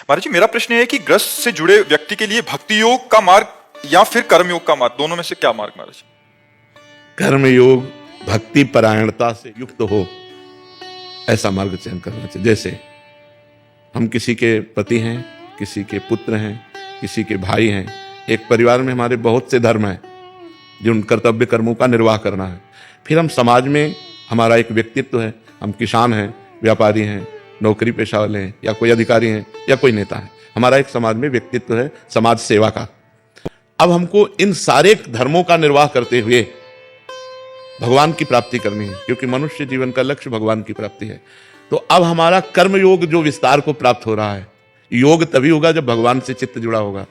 महाराज जी, मेरा प्रश्न है कि ग्रस्त से जुड़े व्यक्ति के लिए भक्ति योग का मार्ग या फिर कर्म योग का मार्ग, दोनों में से क्या मार्ग महाराज? कर्म योग भक्ति परायणता से युक्त हो ऐसा मार्ग चयन करना चाहिए। जैसे हम किसी के पति हैं, किसी के पुत्र हैं, किसी के भाई हैं, एक परिवार में हमारे बहुत से धर्म हैं जिन कर्तव्य कर्मों का निर्वाह करना है। फिर हम समाज में हमारा एक व्यक्तित्व है, हम किसान हैं, व्यापारी हैं, नौकरी पेशा वाले हैं, या कोई अधिकारी हैं, या कोई नेता है। हमारा एक समाज में व्यक्तित्व है समाज सेवा का। अब हमको इन सारे धर्मों का निर्वाह करते हुए भगवान की प्राप्ति करनी है, क्योंकि मनुष्य जीवन का लक्ष्य भगवान की प्राप्ति है। तो अब हमारा कर्म योग जो विस्तार को प्राप्त हो रहा है, योग तभी होगा जब भगवान से चित्त जुड़ा होगा,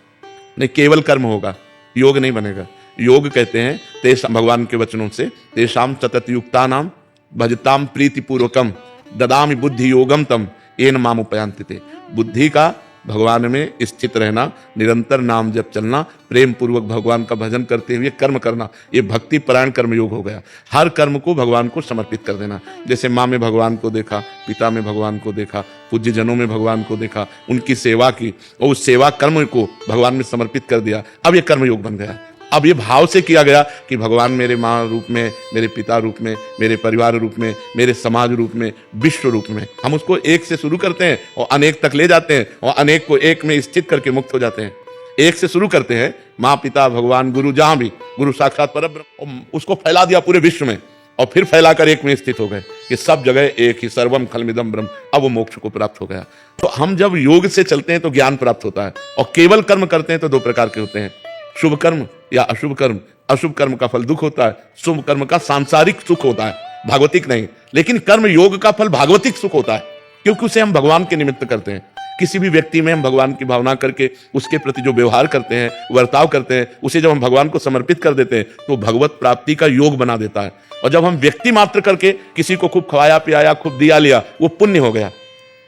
नहीं केवल कर्म होगा, योग नहीं बनेगा। योग कहते हैं तेषां, भगवान के वचनों से, तेषां सतत युक्ता नाम भजताम प्रीति पूर्वकम ददामि बुद्धि योगम तम येन माम उपयांति ते। बुद्धि का भगवान में स्थित रहना, निरंतर नाम जप चलना, प्रेम पूर्वक भगवान का भजन करते हुए कर्म करना, ये भक्ति परायण कर्म योग हो गया। हर कर्म को भगवान को समर्पित कर देना। जैसे माँ में भगवान को देखा, पिता में भगवान को देखा, पूज्य जनों में भगवान को देखा, उनकी सेवा की और उस सेवा कर्म को भगवान में समर्पित कर दिया, अब ये कर्म योग बन गया। अब ये भाव से किया गया कि भगवान मेरे माँ रूप में, मेरे पिता रूप में, मेरे परिवार रूप में, मेरे समाज रूप में, विश्व रूप में। हम उसको एक से शुरू करते हैं और अनेक तक ले जाते हैं और अनेक को एक में स्थित करके मुक्त हो जाते हैं। एक से शुरू करते हैं, माँ पिता भगवान गुरु, जहां भी गुरु साक्षात परब्रह्म, उसको फैला दिया पूरे विश्व में और फिर फैलाकर एक में स्थित हो गए कि सब जगह एक ही, सर्वम खलमिदम ब्रह्म। अब वो मोक्ष को प्राप्त हो गया। तो हम जब योग से चलते हैं तो ज्ञान प्राप्त होता है, और केवल कर्म करते हैं तो दो प्रकार के होते हैं, शुभ कर्म या अशुभ कर्म। अशुभ कर्म का फल दुख होता है, शुभ कर्म का सांसारिक सुख होता है, भागवतिक नहीं। लेकिन कर्म योग का फल भागवतिक सुख होता है, क्योंकि उसे हम भगवान के निमित्त करते हैं। किसी भी व्यक्ति में हम भगवान की भावना करके उसके प्रति जो व्यवहार करते हैं, वर्ताव करते हैं, उसे जब हम भगवान को समर्पित कर देते हैं तो भगवत प्राप्ति का योग बना देता है। और जब हम व्यक्ति मात्र करके किसी को खूब खवाया पियाया, खूब दिया लिया, वो पुण्य हो गया,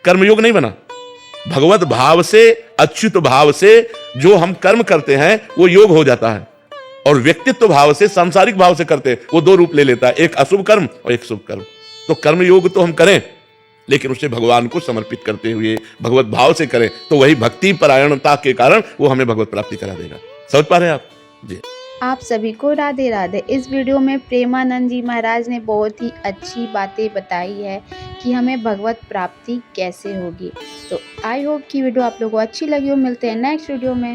कर्मयोग नहीं बना। भगवत भाव से, अच्युत भाव से जो हम कर्म करते हैं वो योग हो जाता है, और व्यक्तित्व भाव से, सांसारिक भाव से करते हैं वो दो रूप ले लेता है, एक अशुभ कर्म और एक शुभ कर्म। तो कर्म योग तो हम करें, लेकिन उसे भगवान को समर्पित करते हुए भगवत भाव से करें, तो वही भक्ति परायणता के कारण वो हमें भगवत प्राप्ति करा देगा। समझ पा रहे हैं आप जी? आप सभी को राधे राधे। इस वीडियो में प्रेमानंद जी महाराज ने बहुत ही अच्छी बातें बताई है कि हमें भगवत प्राप्ति कैसे होगी। तो आई होप कि वीडियो आप लोगों को अच्छी लगी हो। मिलते हैं नेक्स्ट वीडियो में।